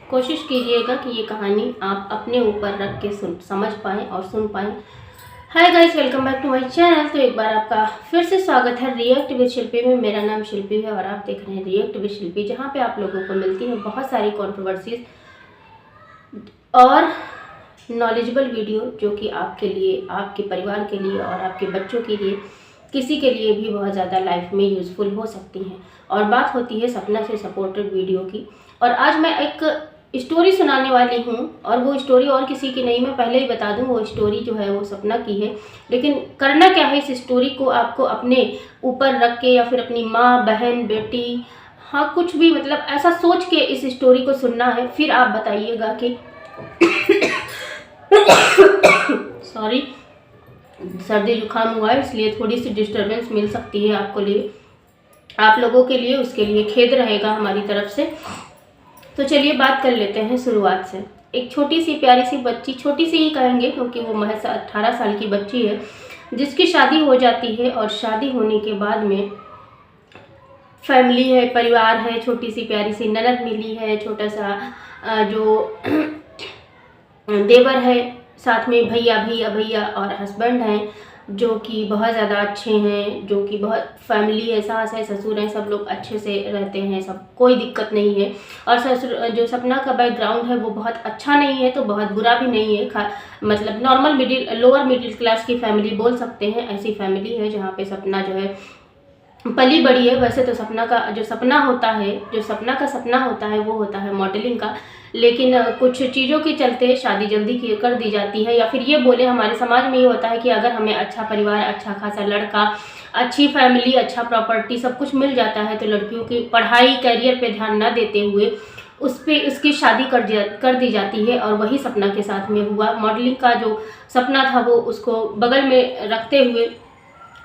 कोशिश कीजिएगा कि ये कहानी आप अपने ऊपर रख के समझ पाएँ और सुन पाएँ। Hi guys, welcome back to my channel. तो एक बार आपका फिर से स्वागत है रिएक्ट विद शिल्पी में। मेरा नाम शिल्पी है और आप देख रहे हैं रिएक्ट विद शिल्पी, जहाँ पे आप लोगों को मिलती है बहुत सारी कंट्रोवर्सीज और नॉलेजेबल वीडियो, जो कि आपके लिए, आपके परिवार के लिए और आपके बच्चों के लिए, किसी के लिए भी बहुत ज़्यादा लाइफ में यूज़फुल हो सकती हैं। और बात होती है सपना से सपोर्टेड वीडियो की। और आज मैं एक स्टोरी सुनाने वाली हूँ, और वो स्टोरी और किसी की नहीं, मैं पहले ही बता दूँ, वो स्टोरी जो है वो सपना की है। लेकिन करना क्या है, इस स्टोरी को आपको अपने ऊपर रख के या फिर अपनी माँ, बहन, बेटी, हाँ कुछ भी, मतलब ऐसा सोच के इस स्टोरी को सुनना है। फिर आप बताइएगा कि सॉरी, सर्दी जुकाम हुआ है, इसलिए थोड़ी सी डिस्टरबेंस मिल सकती है आप लोगों के लिए। उसके लिए खेद रहेगा हमारी तरफ से। तो चलिए बात कर लेते हैं शुरुआत से। एक छोटी सी प्यारी सी बच्ची, छोटी सी ही कहेंगे क्योंकि वो महज 18 साल की बच्ची है, जिसकी शादी हो जाती है। और शादी होने के बाद में फैमिली है, परिवार है, छोटी सी प्यारी सी ननद मिली है, छोटा सा जो देवर है, साथ में भैया भैया भैया और हस्बैंड हैं, जो कि बहुत ज़्यादा अच्छे हैं, जो कि बहुत फैमिली है, सास है, ससुर हैं, सब लोग अच्छे से रहते हैं, सब कोई दिक्कत नहीं है। और ससुर जो सपना का बैकग्राउंड है वो बहुत अच्छा नहीं है, तो बहुत बुरा भी नहीं है, मतलब नॉर्मल लोअर मिडिल क्लास की फैमिली बोल सकते हैं। ऐसी फैमिली है जहाँ पे सपना जो है पली बड़ी है। वैसे तो सपना का जो सपना होता है वो होता है मॉडलिंग का, लेकिन कुछ चीज़ों के चलते शादी जल्दी कर दी जाती है। या फिर ये बोले, हमारे समाज में ये होता है कि अगर हमें अच्छा परिवार, अच्छा खासा लड़का, अच्छी फैमिली, अच्छा प्रॉपर्टी, सब कुछ मिल जाता है, तो लड़कियों की पढ़ाई, करियर पे ध्यान न देते हुए उसकी शादी कर दी जाती है। और वही सपना के साथ में हुआ। मॉडलिंग का जो सपना था वो उसको बगल में रखते हुए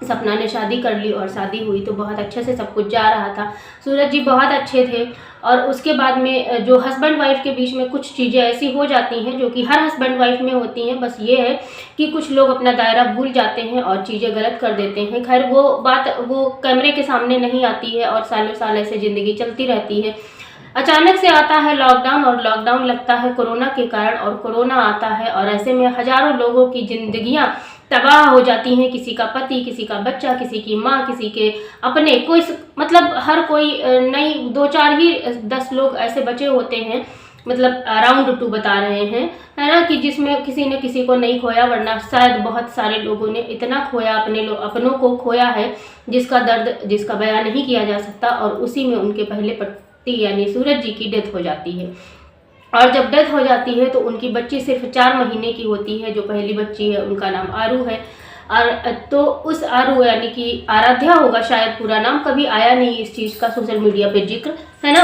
सपना ने शादी कर ली, और शादी हुई तो बहुत अच्छे से सब कुछ जा रहा था। सूरज जी बहुत अच्छे थे। और उसके बाद में जो हस्बैंड वाइफ के बीच में कुछ चीज़ें ऐसी हो जाती हैं जो कि हर हस्बैंड वाइफ में होती हैं। बस ये है कि कुछ लोग अपना दायरा भूल जाते हैं और चीज़ें गलत कर देते हैं। खैर वो बात वो कैमरे के सामने नहीं आती है, और सालों साल ऐसे ज़िंदगी चलती रहती है। अचानक से आता है लॉकडाउन, और लॉकडाउन लगता है कोरोना के कारण, और कोरोना आता है और ऐसे में हजारों लोगों की जिंदगियां तबाह हो जाती हैं। किसी का पति, किसी का बच्चा, किसी की माँ, किसी के अपने, कोई मतलब हर कोई नहीं, 2-4 ही 10 लोग ऐसे बचे होते हैं, मतलब अराउंड 2 बता रहे हैं, है ना, कि जिसमें किसी ने किसी को नहीं खोया, वरना शायद बहुत सारे लोगों ने इतना खोया, अपनों को खोया है जिसका दर्द, जिसका बयान नहीं किया जा सकता। और उसी में उनके पहले पति यानी सूरज जी की डेथ हो जाती है। और जब डेथ हो जाती है तो उनकी बच्ची सिर्फ 4 महीने की होती है। जो पहली बच्ची है उनका नाम आरू है। और तो उस आरू यानी कि आराध्या होगा शायद पूरा नाम, कभी आया नहीं इस चीज़ का सोशल मीडिया पे जिक्र, है ना।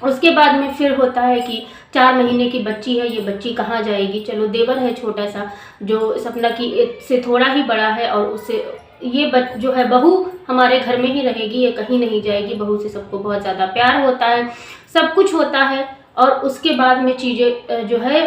उसके बाद में फिर होता है कि 4 महीने की बच्ची है, ये बच्ची कहाँ जाएगी। चलो देवर है छोटा सा, जो सपना की से थोड़ा ही बड़ा है, और उससे ये जो है बहू हमारे घर में ही रहेगी, ये कहीं नहीं जाएगी। बहू से सबको बहुत ज़्यादा प्यार होता है, सब कुछ होता है। और उसके बाद में चीज़ें जो है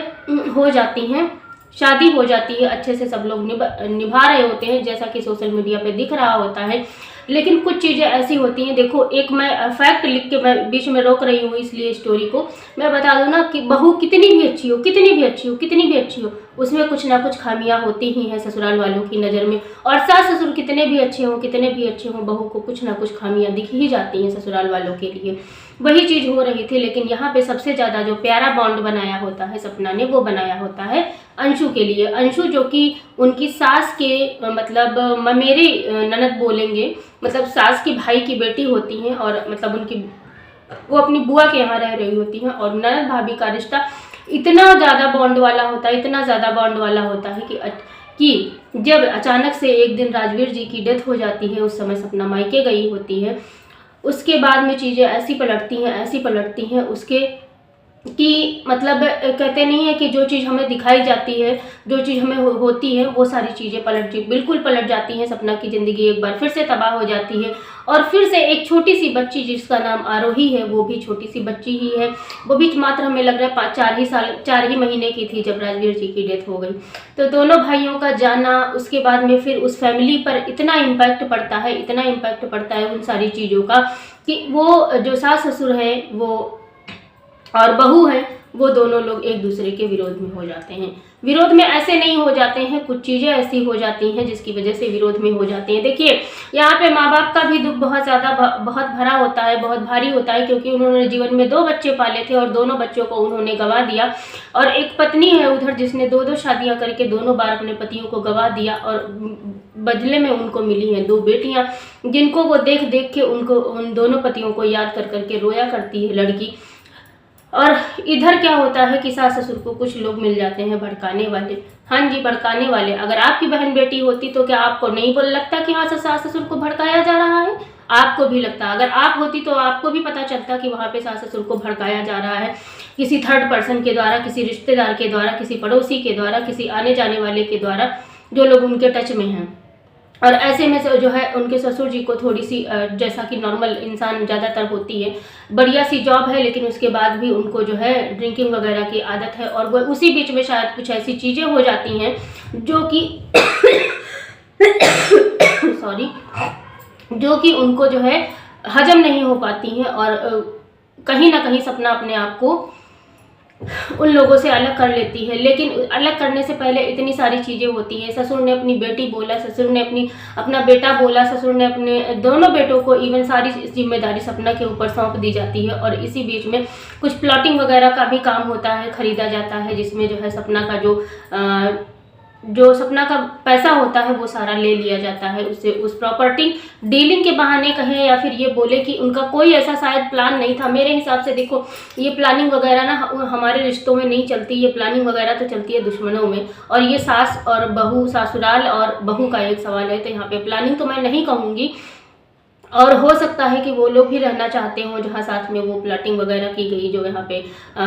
हो जाती हैं, शादी हो जाती है, अच्छे से सब लोग निभा रहे होते हैं जैसा कि सोशल मीडिया पे दिख रहा होता है। लेकिन कुछ चीज़ें ऐसी होती हैं, देखो एक मैं फैक्ट लिख के मैं बीच में रोक रही हूँ, इसलिए स्टोरी को मैं बता दूँ ना, कि बहू कितनी भी अच्छी हो, कितनी भी अच्छी हो, कितनी भी अच्छी हो, उसमें कुछ ना कुछ खामियां होती ही हैं ससुराल वालों की नज़र में। और सास ससुर कितने भी अच्छे हों, कितने भी अच्छे हों, बहू को कुछ ना कुछ खामियां दिख ही जाती हैं ससुराल वालों के लिए। वही चीज़ हो रही थी। लेकिन यहाँ पे सबसे ज़्यादा जो प्यारा बॉन्ड बनाया होता है सपना ने, वो बनाया होता है अंशु के लिए। अंशु जो कि उनकी सास के मतलब ममेरी ननद बोलेंगे, मतलब सास की भाई की बेटी होती हैं, और मतलब वो अपनी बुआ के यहाँ रह रही होती हैं। और ननद भाभी का रिश्ता इतना ज़्यादा बॉन्ड वाला होता है, इतना ज़्यादा बॉन्ड वाला होता है कि जब अचानक से एक दिन राजवीर जी की डेथ हो जाती है, उस समय सपना मायके गई होती है। उसके बाद में चीज़ें ऐसी पलटती हैं उसके कि मतलब कहते नहीं है कि जो चीज़ हमें दिखाई जाती है, जो चीज़ हमें होती है, वो सारी चीज़ें बिल्कुल पलट जाती हैं। सपना की ज़िंदगी एक बार फिर से तबाह हो जाती है, और फिर से एक छोटी सी बच्ची जिसका नाम आरोही है, वो भी छोटी सी बच्ची ही है। वो भी मात्र हमें लग रहा है 4 ही महीने की थी जब राजवीर जी की डेथ हो गई। तो दोनों भाइयों का जाना, उसके बाद में फिर उस फैमिली पर इतना इम्पैक्ट पड़ता है उन सारी चीज़ों का, कि वो जो सास ससुर हैं वो और बहू है, वो दोनों लोग एक दूसरे के विरोध में हो जाते हैं। विरोध में ऐसे नहीं हो जाते हैं, कुछ चीज़ें ऐसी हो जाती हैं जिसकी वजह से विरोध में हो जाते हैं। देखिए, यहाँ पे माँ बाप का भी दुख बहुत ज़्यादा बहुत भरा होता है, बहुत भारी होता है, क्योंकि उन्होंने जीवन में 2 बच्चे पाले थे और दोनों बच्चों को उन्होंने गंवा दिया। और एक पत्नी है उधर जिसने 2-2 शादियाँ करके दोनों बार अपने पतियों को गंवा दिया, और बदले में उनको मिली हैं 2 बेटियाँ, जिनको वो देख देख के उनको उन दोनों पतियों को याद कर करके रोया करती है लड़की। और इधर क्या होता है कि सास ससुर को कुछ लोग मिल जाते हैं भड़काने वाले। हाँ जी, भड़काने वाले। अगर आपकी बहन बेटी होती तो क्या आपको नहीं लगता कि हाँ सास ससुर को भड़काया जा रहा है? आपको भी लगता। अगर आप होती तो आपको भी पता चलता कि वहाँ पे सास ससुर को भड़काया जा रहा है, किसी थर्ड पर्सन के द्वारा, किसी रिश्तेदार के द्वारा, किसी पड़ोसी के द्वारा, किसी आने जाने वाले के द्वारा, जो लोग उनके टच में हैं। और ऐसे में जो है उनके ससुर जी को थोड़ी सी जैसा कि नॉर्मल इंसान ज़्यादातर होती है, बढ़िया सी जॉब है, लेकिन उसके बाद भी उनको जो है ड्रिंकिंग वगैरह की आदत है, और वो उसी बीच में शायद कुछ ऐसी चीज़ें हो जाती हैं जो कि सॉरी, जो कि उनको जो है हजम नहीं हो पाती हैं, और कहीं ना कहीं सपना अपने आप को उन लोगों से अलग कर लेती है। लेकिन अलग करने से पहले इतनी सारी चीज़ें होती हैं। ससुर ने अपनी बेटी बोला, ससुर ने अपना बेटा बोला, ससुर ने अपने दोनों बेटों को, इवन सारी जिम्मेदारी सपना के ऊपर सौंप दी जाती है। और इसी बीच में कुछ प्लॉटिंग वगैरह का भी काम होता है, खरीदा जाता है, जिसमें जो है सपना का जो सपना का पैसा होता है वो सारा ले लिया जाता है उससे। उस प्रॉपर्टी डीलिंग के बहाने कहें या फिर ये बोले कि उनका कोई ऐसा शायद प्लान नहीं था। मेरे हिसाब से देखो, ये प्लानिंग वगैरह ना हमारे रिश्तों में नहीं चलती, ये प्लानिंग वगैरह तो चलती है दुश्मनों में। और ये सास और बहू, ससुराल और बहू का एक सवाल है, तो यहाँ पे प्लानिंग तो मैं नहीं कहूँगी। और हो सकता है कि वो लोग भी रहना चाहते हों जहाँ साथ में वो प्लॉटिंग वगैरह की गई, जो यहाँ पे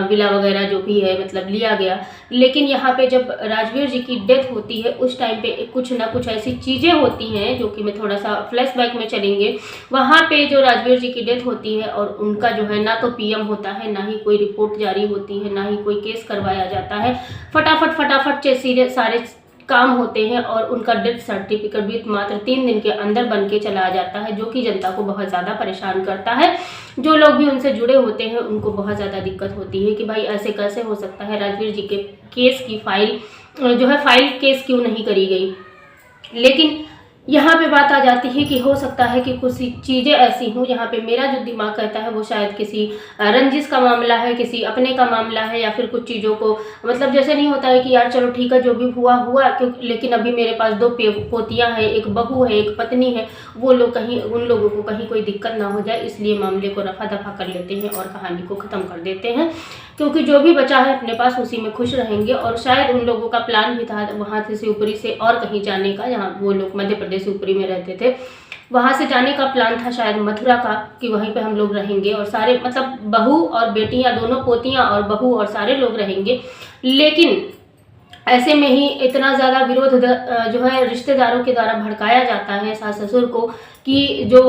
विला वगैरह जो भी है मतलब लिया गया। लेकिन यहाँ पे जब राजवीर जी की डेथ होती है उस टाइम पे कुछ ना कुछ ऐसी चीज़ें होती हैं जो कि मैं थोड़ा सा फ्लैशबैक में चलेंगे। वहाँ पे जो राजवीर जी की डेथ होती है और उनका जो है ना तो पीएम होता है, ना ही कोई रिपोर्ट जारी होती है, ना ही कोई केस करवाया जाता है। फटाफट सारे काम होते हैं और उनका डेथ सर्टिफिकेट भी मात्र 3 दिन के अंदर बन के चला जाता है, जो कि जनता को बहुत ज़्यादा परेशान करता है। जो लोग भी उनसे जुड़े होते हैं उनको बहुत ज़्यादा दिक्कत होती है कि भाई ऐसे कैसे हो सकता है, राजवीर जी के केस की फाइल केस क्यों नहीं करी गई। लेकिन यहाँ पे बात आ जाती है कि हो सकता है कि कुछ चीज़ें ऐसी हों, यहाँ पे मेरा जो दिमाग कहता है वो शायद किसी रंजिश का मामला है, किसी अपने का मामला है, या फिर कुछ चीज़ों को मतलब जैसे नहीं होता है कि यार चलो ठीक है जो भी हुआ लेकिन अभी मेरे पास 2 पोतियाँ हैं, एक बहू है, एक पत्नी है, वो लोग उन लोगों को कहीं कोई दिक्कत ना हो जाए, इसलिए मामले को रफा दफा कर लेते हैं और कहानी को ख़त्म कर देते हैं, क्योंकि जो भी बचा है अपने पास उसी में खुश रहेंगे। और शायद उन लोगों का प्लान भी था वहाँ से ऊपरी से और कहीं जाने का, जहाँ वो लोग मध्य प्रदेश से ऊपरी में रहते थे, वहाँ से जाने का प्लान था शायद मथुरा का, कि वहीं पे हम लोग रहेंगे और सारे मतलब बहू और बेटियाँ, दोनों पोतियाँ और बहू और सारे लोग रहेंगे। लेकिन ऐसे में ही इतना ज़्यादा विरोध जो है रिश्तेदारों के द्वारा भड़काया जाता है सास ससुर को, कि जो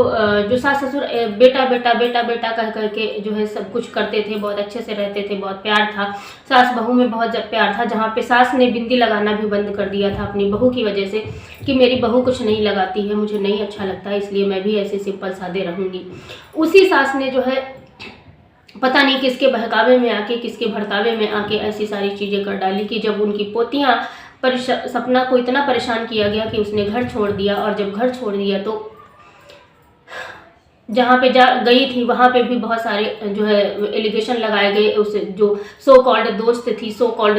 सास ससुर बेटा बेटा बेटा बेटा कह करके जो है सब कुछ करते थे, बहुत अच्छे से रहते थे, बहुत प्यार था, सास बहू में बहुत प्यार था। जहाँ पे सास ने बिंदी लगाना भी बंद कर दिया था अपनी बहू की वजह से, कि मेरी बहू कुछ नहीं लगाती है, मुझे नहीं अच्छा लगता, इसलिए मैं भी ऐसे सिंपल सादे रहूँगी। उसी सास ने जो है पता नहीं किसके बहकावे में आके, किसके भड़कावे में आके ऐसी सारी चीज़ें कर डाली कि जब उनकी पोतियाँ सपना को इतना परेशान किया गया कि उसने घर छोड़ दिया। और जब घर छोड़ दिया तो जहाँ पे गई थी वहाँ पे भी बहुत सारे जो है एलिगेशन लगाए गए। उसे जो सो कॉल्ड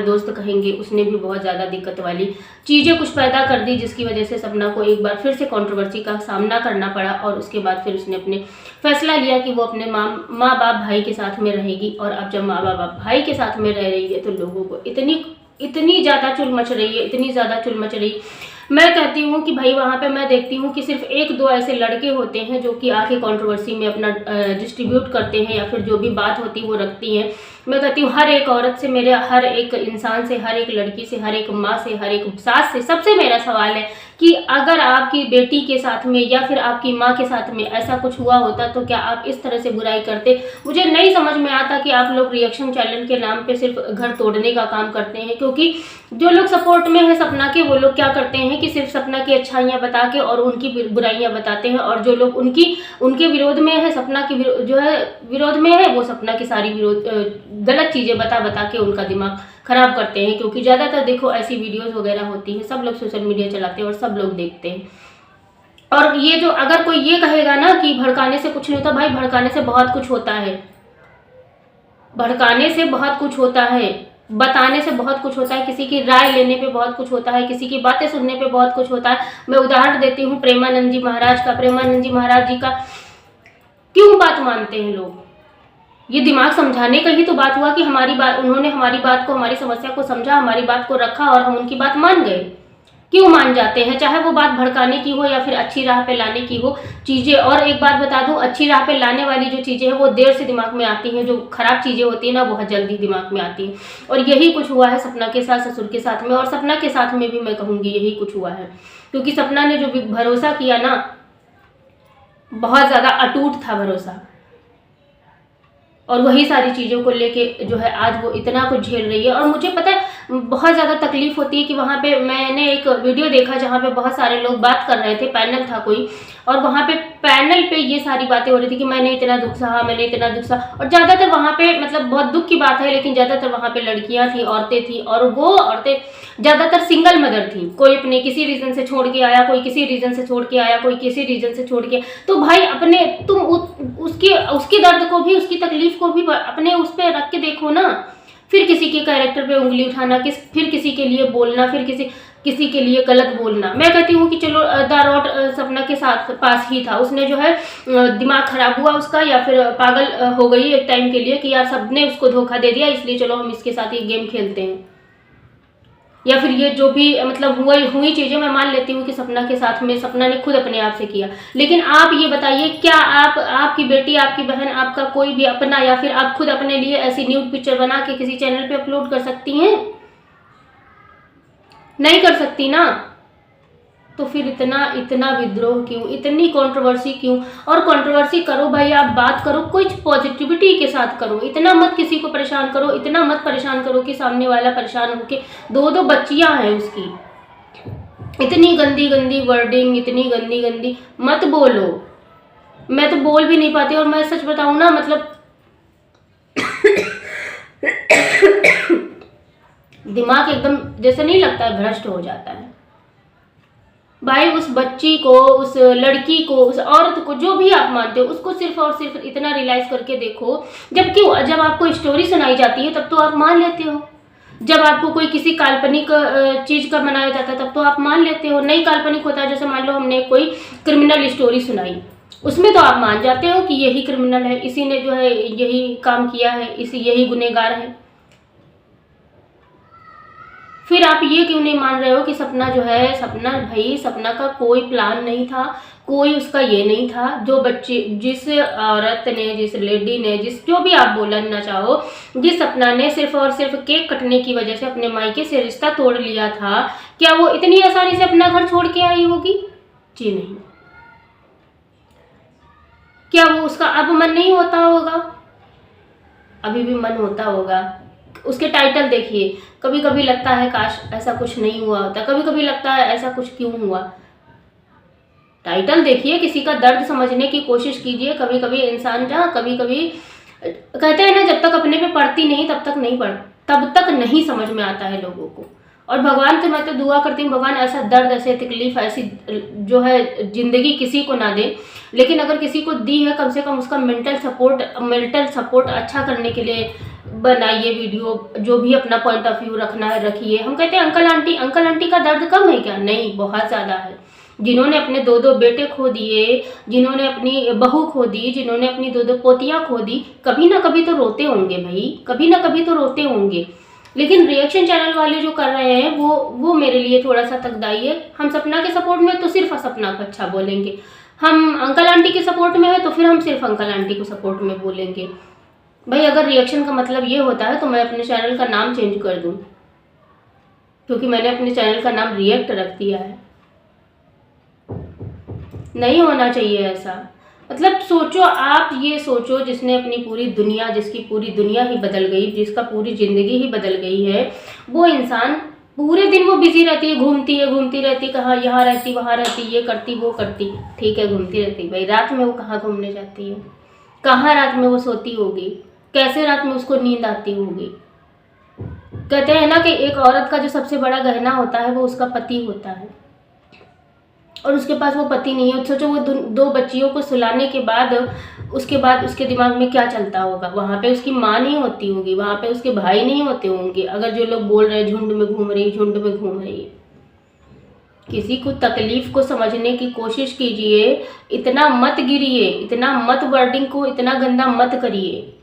दोस्त कहेंगे, उसने भी बहुत ज़्यादा दिक्कत वाली चीज़ें कुछ पैदा कर दी, जिसकी वजह से सपना को एक बार फिर से कंट्रोवर्सी का सामना करना पड़ा। और उसके बाद फिर उसने अपने फैसला लिया कि वो अपने माँ बाप भाई के साथ में रहेगी। और अब जब माँ बाप भाई के साथ में रह रही है तो लोगों को इतनी ज़्यादा चुल मच रही है, इतनी ज़्यादा चुल मच रही। मैं कहती हूँ कि भाई वहाँ पे मैं देखती हूँ कि सिर्फ 1-2 ऐसे लड़के होते हैं जो कि आके कंट्रोवर्सी में अपना डिस्ट्रीब्यूट करते हैं, या फिर जो भी बात होती है वो रखती हैं। मैं कहती हूँ हर एक औरत से, मेरे हर एक इंसान से, हर एक लड़की से, हर एक माँ से, हर एक सास से, सबसे मेरा सवाल है कि अगर आपकी बेटी के साथ में या फिर आपकी माँ के साथ में ऐसा कुछ हुआ होता तो क्या आप इस तरह से बुराई करते? मुझे नहीं समझ में आता कि आप लोग रिएक्शन चैनल के नाम पे सिर्फ घर तोड़ने का काम करते हैं। क्योंकि जो लोग सपोर्ट में है सपना के, वो लोग क्या करते हैं कि सिर्फ सपना की अच्छाइयाँ बता के और उनकी बुराइयाँ बताते हैं। और जो लोग उनके विरोध में है, सपना की जो है विरोध में है, वो सपना की सारी गलत चीज़ें बता बता के उनका दिमाग ख़राब करते हैं। क्योंकि ज़्यादातर देखो ऐसी वीडियोज़ वगैरह होती हैं, सब लोग सोशल मीडिया चलाते हैं और सब लोग देखते हैं। और ये जो अगर कोई ये कहेगा ना कि भड़काने से कुछ नहीं होता, भाई भड़काने से बहुत कुछ होता है, भड़काने से बहुत कुछ होता है, बताने से बहुत कुछ होता है, किसी की राय लेने पे बहुत कुछ होता है, किसी की बातें सुनने पे बहुत कुछ होता है। मैं उदाहरण देती हूँ प्रेमानंद जी महाराज का। प्रेमानंद जी महाराज जी का क्यों बात मानते हैं लोग? ये दिमाग समझाने का ही तो बात हुआ कि हमारी बात, उन्होंने हमारी बात को, हमारी समस्या को समझा, हमारी बात को रखा और हम उनकी बात मान गए। क्यों मान जाते हैं? चाहे वो बात भड़काने की हो या फिर अच्छी राह पे लाने की हो चीज़ें। और एक बात बता दूं, अच्छी राह पे लाने वाली जो चीज़ें हैं वो देर से दिमाग में आती हैं, जो खराब चीज़ें होती हैं ना बहुत जल्दी दिमाग में आती हैं। और यही कुछ हुआ है सपना के साथ, ससुर के साथ में, और सपना के साथ में भी मैं कहूँगी यही कुछ हुआ है। क्योंकि सपना ने जो भरोसा किया ना, बहुत ज़्यादा अटूट था भरोसा, और वही सारी चीज़ों को लेके जो है आज वो इतना कुछ झेल रही है। और मुझे पता है बहुत ज़्यादा तकलीफ होती है कि वहाँ पे मैंने एक वीडियो देखा जहाँ पे बहुत सारे लोग बात कर रहे थे, पैनल था कोई, और वहाँ पे पैनल पे ये सारी बातें हो रही थी कि मैंने इतना दुख सहा, मैंने इतना दुख सहा। और ज़्यादातर वहाँ पे मतलब बहुत दुख की बात है, लेकिन ज़्यादातर वहाँ पे लड़कियाँ थी, औरतें थी, और वो औरतें ज़्यादातर सिंगल मदर थी। कोई अपने किसी रीज़न से छोड़ के आया, कोई किसी रीज़न से छोड़ के आया, कोई किसी रीज़न से छोड़ के। तो भाई अपने तुम उसकी दर्द को भी, उसकी तकलीफ को भी अपने उस पर रख के देखो ना। फिर किसी के कैरेक्टर पे उंगली उठाना, फिर किसी के लिए बोलना, फिर किसी के लिए गलत बोलना। मैं कहती हूँ कि चलो दारोट सपना के साथ पास ही था, उसने जो है दिमाग खराब हुआ उसका, या फिर पागल हो गई एक टाइम के लिए कि यार सबने उसको धोखा दे दिया, इसलिए चलो हम इसके साथ ये गेम खेलते हैं। या फिर ये जो भी मतलब हुई चीज़ें मैं मान लेती हूँ कि सपना के साथ में सपना ने खुद अपने आप से किया। लेकिन आप ये बताइए, क्या आपकी बेटी, आपकी बहन, आपका कोई भी अपना, या फिर आप खुद अपने लिए ऐसी न्यूड पिक्चर बना के किसी चैनल पे अपलोड कर सकती हैं? नहीं कर सकती ना। तो फिर इतना विद्रोह क्यों, इतनी कंट्रोवर्सी क्यों? और कंट्रोवर्सी करो भाई, आप बात करो, कुछ पॉजिटिविटी के साथ करो, इतना मत किसी को परेशान करो, इतना मत परेशान करो कि सामने वाला परेशान होके, दो बच्चियां हैं उसकी, इतनी गंदी गंदी वर्डिंग, इतनी गंदी गंदी मत बोलो। मैं तो बोल भी नहीं पाती। और मैं सच बताऊं ना, मतलब दिमाग एकदम जैसे नहीं लगता है, भ्रष्ट हो जाता है भाई। उस बच्ची को, उस लड़की को, उस औरत को, जो भी आप मानते हो, उसको सिर्फ और सिर्फ इतना रियलाइज करके देखो। जब आपको स्टोरी सुनाई जाती है तब तो आप मान लेते हो, जब आपको कोई किसी काल्पनिक चीज का बनाया जाता है तब तो आप मान लेते हो। नहीं काल्पनिक होता है, जैसे मान लो हमने कोई क्रिमिनल स्टोरी सुनाई, उसमें तो आप मान जाते हो कि यही क्रिमिनल है, इसी ने जो है यही काम किया है, यही गुनहगार है। फिर आप ये क्यों नहीं मान रहे हो कि सपना जो है, सपना का कोई प्लान नहीं था, कोई उसका ये नहीं था। जो बच्चे, जिस औरत ने, जिस लेडी ने, जो भी आप बोलना चाहो, जिस सपना ने सिर्फ और सिर्फ केक कटने की वजह से अपने मायके से रिश्ता तोड़ लिया था, क्या वो इतनी आसानी से अपना घर छोड़ के आई होगी? जी नहीं। क्या वो उसका अब मन नहीं होता होगा? अभी भी मन होता होगा। उसके टाइटल देखिए, कभी कभी लगता है काश ऐसा कुछ नहीं हुआ होता, कभी कभी लगता है ऐसा कुछ क्यों हुआ। टाइटल देखिए, किसी का दर्द समझने की कोशिश कीजिए। कभी कभी इंसान कभी कभी कहते हैं ना, जब तक अपने पे पड़ती नहीं तब तक नहीं समझ में आता है लोगों को। और भगवान से मैं तो दुआ करती हूँ, भगवान ऐसा दर्द, ऐसे तकलीफ, ऐसी जो है जिंदगी किसी को ना दे। लेकिन अगर किसी को दी है, कम से कम उसका मेंटल सपोर्ट अच्छा करने के लिए बनाइए वीडियो। जो भी अपना पॉइंट ऑफ व्यू रखना है रखिए। हम कहते हैं अंकल आंटी का दर्द कम है क्या? नहीं, बहुत ज़्यादा है। जिन्होंने अपने दो बेटे खो दिए, जिन्होंने अपनी बहू खो दी, जिन्होंने अपनी दो पोतियाँ खो दी, कभी ना कभी तो रोते होंगे भाई, कभी ना कभी तो रोते होंगे। लेकिन रिएक्शन चैनल वाले जो कर रहे हैं वो मेरे लिए थोड़ा सा तकदाई है। हम सपना के सपोर्ट में तो सिर्फ सपना को अच्छा बोलेंगे, हम अंकल आंटी के सपोर्ट में है तो फिर हम सिर्फ अंकल आंटी को सपोर्ट में बोलेंगे। भाई अगर रिएक्शन का मतलब ये होता है तो मैं अपने चैनल का नाम चेंज कर दूं, क्योंकि मैंने अपने चैनल का नाम रिएक्ट रख दिया है। नहीं होना चाहिए ऐसा। मतलब सोचो, आप ये सोचो, जिसकी पूरी दुनिया ही बदल गई, जिसका पूरी जिंदगी ही बदल गई है, वो इंसान पूरे दिन वो बिजी रहती है, घूमती रहती, कहाँ यहाँ रहती, वहाँ रहती, ये करती, वो करती। ठीक है, घूमती रहती भाई, रात में वो कहाँ घूमने जाती है? कहाँ रात में वो सोती होगी? कैसे रात में उसको नींद आती होगी। कहते हैं ना कि एक औरत का जो सबसे बड़ा गहना होता है वो उसका पति होता है, और उसके पास वो पति नहीं है। सोचो वो दो बच्चियों को सुलाने के बाद उसके बाद उसके दिमाग में क्या चलता होगा। वहां पे उसकी माँ नहीं होती होगी, वहां पे उसके भाई नहीं होते होंगे। अगर जो लोग बोल रहे हैं झुंड में घूम रही, झुंड में घूम रही है, किसी को तकलीफ को समझने की कोशिश कीजिए। इतना मत गिरिए, इतना मत वर्डिंग को इतना गंदा मत करिए।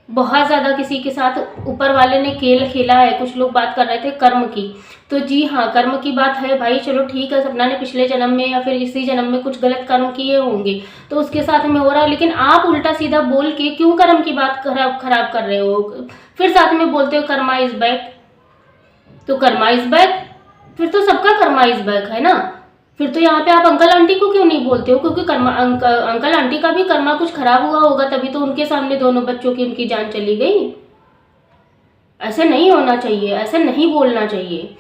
बहुत ज़्यादा किसी के साथ ऊपर वाले ने खेल खेला है। कुछ लोग बात कर रहे थे कर्म की, तो जी हाँ, कर्म की बात है भाई। चलो ठीक है, सपना ने पिछले जन्म में या फिर इसी जन्म में कुछ गलत कर्म किए होंगे तो उसके साथ में हो रहा है। लेकिन आप उल्टा सीधा बोल के क्यों कर्म की बात खराब कर रहे हो? फिर साथ में बोलते हो कर्मा इज बैक। तो कर्मा इज बैक, फिर तो सबका कर्मा इज बैक है ना। फिर तो यहाँ पे आप अंकल आंटी को क्यों नहीं बोलते हो? क्योंकि अंकल आंटी का भी कर्मा कुछ खराब हुआ होगा, तभी तो उनके सामने दोनों बच्चों की उनकी जान चली गई। ऐसे नहीं होना चाहिए, ऐसे नहीं बोलना चाहिए।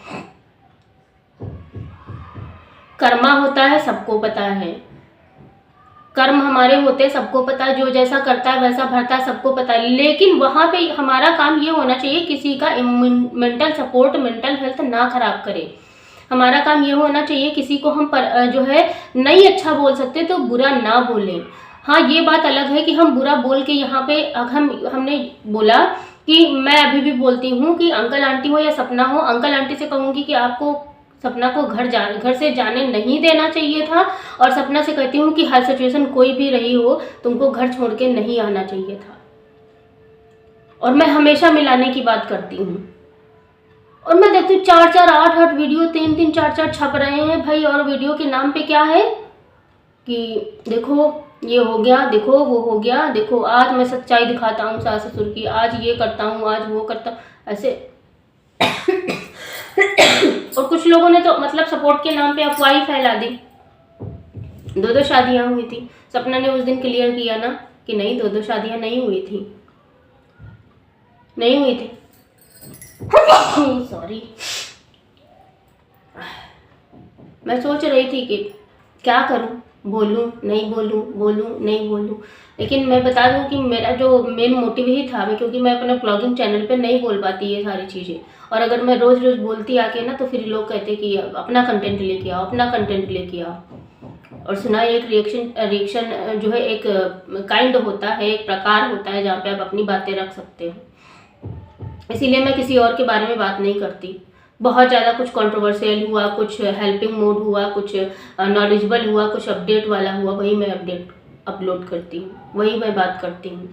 कर्मा होता है, सबको पता है। कर्म हमारे होते हैं, सबको पता है। जो जैसा करता है वैसा भरता है, सबको पता है। लेकिन वहां पे हमारा काम ये होना चाहिए किसी का मेंटल सपोर्ट, मेंटल हेल्थ ना खराब करे। हमारा काम ये होना चाहिए किसी को हम जो है नहीं अच्छा बोल सकते तो बुरा ना बोलें। हाँ, ये बात अलग है कि हम बुरा बोल के यहाँ पे हमने बोला कि मैं अभी भी बोलती हूँ कि अंकल आंटी हो या सपना हो, अंकल आंटी से कहूँगी कि आपको सपना को घर से जाने नहीं देना चाहिए था, और सपना से कहती हूँ कि हर सिचुएशन कोई भी रही हो तुमको घर छोड़ के नहीं आना चाहिए था। और मैं हमेशा मिलाने की बात करती हूँ। और मैं देखती हूँ 4-4, 8-8 वीडियो 3-3, 4-4 छप रहे हैं भाई। और वीडियो के नाम पे क्या है कि देखो ये हो गया, देखो वो हो गया, देखो आज मैं सच्चाई दिखाता हूँ सास ससुर की, आज ये करता हूँ, आज वो करता हूँ, ऐसे। और कुछ लोगों ने तो मतलब सपोर्ट के नाम पे अफवाही फैला दी। 2-2 शादियां हुई थी। सपना ने उस दिन क्लियर किया ना कि नहीं, 2-2 शादियां नहीं हुई थी, नहीं हुई थी। सॉरी, मैं सोच रही थी कि क्या करूं, बोलूं नहीं बोलूं, बोलूं नहीं बोलूं। लेकिन मैं बता दूं कि मेरा जो मेन मोटिव ही था, क्योंकि मैं अपने ब्लॉगिंग चैनल पे नहीं बोल पाती ये सारी चीज़ें। और अगर मैं रोज़ रोज़ बोलती आके ना तो फिर लोग कहते कि अपना कंटेंट लेके आओ, अपना कंटेंट लेके आओ। और सुना, एक रिएक्शन जो है एक काइंड होता है, एक प्रकार होता है जहाँ पे आप अपनी बातें रख सकते हो। इसीलिए मैं किसी और के बारे में बात नहीं करती। बहुत ज़्यादा कुछ कंट्रोवर्शियल हुआ, कुछ हेल्पिंग मोड हुआ, कुछ नॉलेजेबल हुआ, कुछ अपडेट वाला हुआ, वही मैं अपलोड करती हूँ, वही मैं बात करती हूँ।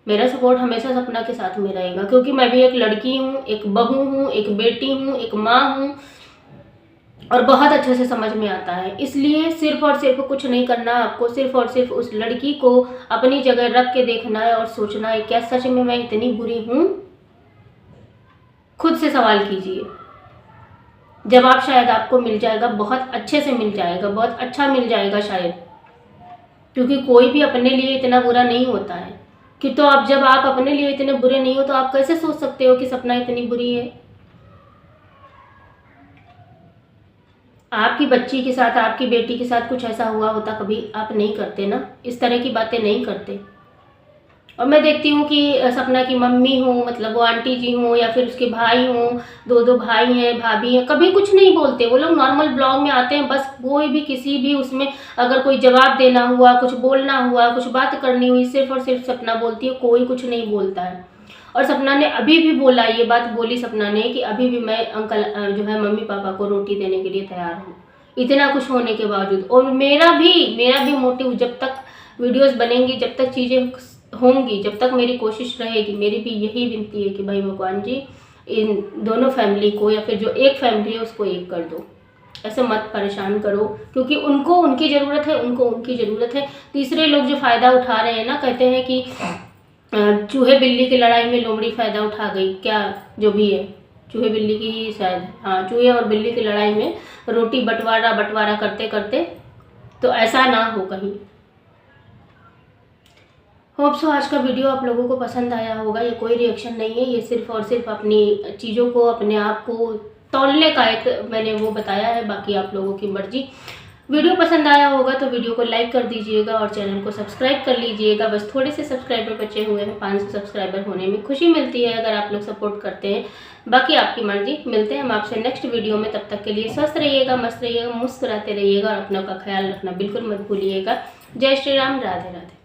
मेरा सपोर्ट हमेशा सपना के साथ में रहेगा, क्योंकि मैं भी एक लड़की हूँ, एक बहू हूँ, एक बेटी हूँ, एक माँ हूँ, और बहुत अच्छे से समझ में आता है। इसलिए सिर्फ और सिर्फ कुछ नहीं करना आपको, सिर्फ और सिर्फ उस लड़की को अपनी जगह रख के देखना है और सोचना है क्या सच में मैं इतनी बुरी हूँ। खुद से सवाल कीजिए, जवाब शायद आपको मिल जाएगा, बहुत अच्छे से मिल जाएगा, बहुत अच्छा मिल जाएगा शायद। क्योंकि कोई भी अपने लिए इतना बुरा नहीं होता है कि, तो अब जब आप अपने लिए इतने बुरे नहीं हो तो आप कैसे सोच सकते हो कि सपना इतनी बुरी है। आपकी बच्ची के साथ, आपकी बेटी के साथ कुछ ऐसा हुआ होता कभी आप नहीं करते ना, इस तरह की बातें नहीं करते। और मैं देखती हूँ कि सपना की मम्मी हो, मतलब वो आंटी जी हो, या फिर उसके भाई हो, 2-2 भाई हैं, भाभी हैं, कभी कुछ नहीं बोलते। वो लोग नॉर्मल ब्लॉग में आते हैं, बस कोई भी किसी भी उसमें अगर कोई जवाब देना हुआ, कुछ बोलना हुआ, कुछ बात करनी हुई, सिर्फ और सिर्फ सपना बोलती है, कोई कुछ नहीं बोलता है। और सपना ने अभी भी बोला, ये बात बोली सपना ने कि अभी भी मैं अंकल जो है मम्मी पापा को रोटी देने के लिए तैयार हूँ, इतना कुछ होने के बावजूद। और मेरा भी मोटिव, जब तक वीडियोस बनेंगी, जब तक चीज़ें होंगी, जब तक मेरी कोशिश रहेगी, मेरी भी यही विनती है कि भाई भगवान जी इन दोनों फैमिली को, या फिर जो एक फैमिली है उसको एक कर दो। ऐसे मत परेशान करो, क्योंकि उनको उनकी ज़रूरत है, उनको उनकी ज़रूरत है। तीसरे लोग जो फ़ायदा उठा रहे हैं ना, कहते हैं कि चूहे बिल्ली की लड़ाई में लोमड़ी फ़ायदा उठा गई, क्या जो भी है, चूहे बिल्ली की ही शायद, हाँ, चूहे और बिल्ली की लड़ाई में रोटी बंटवारा करते करते, तो ऐसा ना हो कहीं। होप सो आज का वीडियो आप लोगों को पसंद आया होगा। ये कोई रिएक्शन नहीं है, ये सिर्फ और सिर्फ अपनी चीज़ों को, अपने आप को तौलने का एक मैंने वो बताया है, बाकी आप लोगों की मर्जी। वीडियो पसंद आया होगा तो वीडियो को लाइक कर दीजिएगा और चैनल को सब्सक्राइब कर लीजिएगा। बस थोड़े से सब्सक्राइबर बचे हुए हैं, 500 सब्सक्राइबर होने में खुशी मिलती है अगर आप लोग सपोर्ट करते हैं। बाकी आपकी मर्जी। मिलते हैं हम आपसे नेक्स्ट वीडियो में, तब तक के लिए स्वस्थ रहिएगा, मस्त रहिएगा, मुस्कुराते रहिएगा और अपनों का ख्याल रखना बिल्कुल मत भूलिएगा। जय श्री राम, राधे राधे।